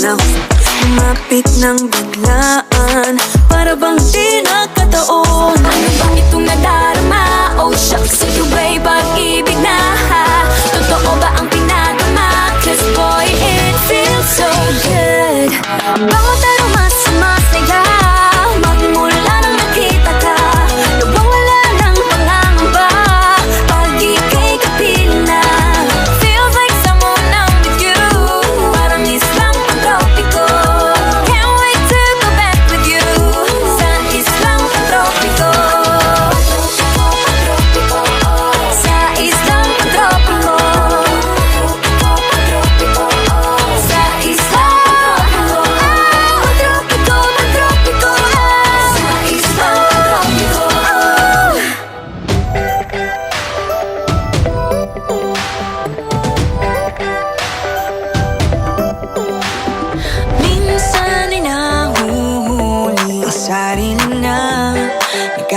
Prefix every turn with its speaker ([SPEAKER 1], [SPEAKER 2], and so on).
[SPEAKER 1] now. Lumapit ng biglaan, para bang di nakataon.
[SPEAKER 2] Ano bang itong nadarama? Oh shucks, ito ba'y pag-ibig na? Totoo ba ang pinagama? Cause boy, it feels so good. Bawat aroma sumasaya, magmula nang nakita ka. Nawawala ng pangangamba, pag ika'y kapiling na. Feels like someone I'm with you, parang islang pantropiko. Can't wait to go back with you, sa islang pantropiko. Sa islang pantropiko. Sa islang pantropiko, pantropiko. Sa islang pantropiko.
[SPEAKER 1] Minsan ay nahuhuli ang sarili na nag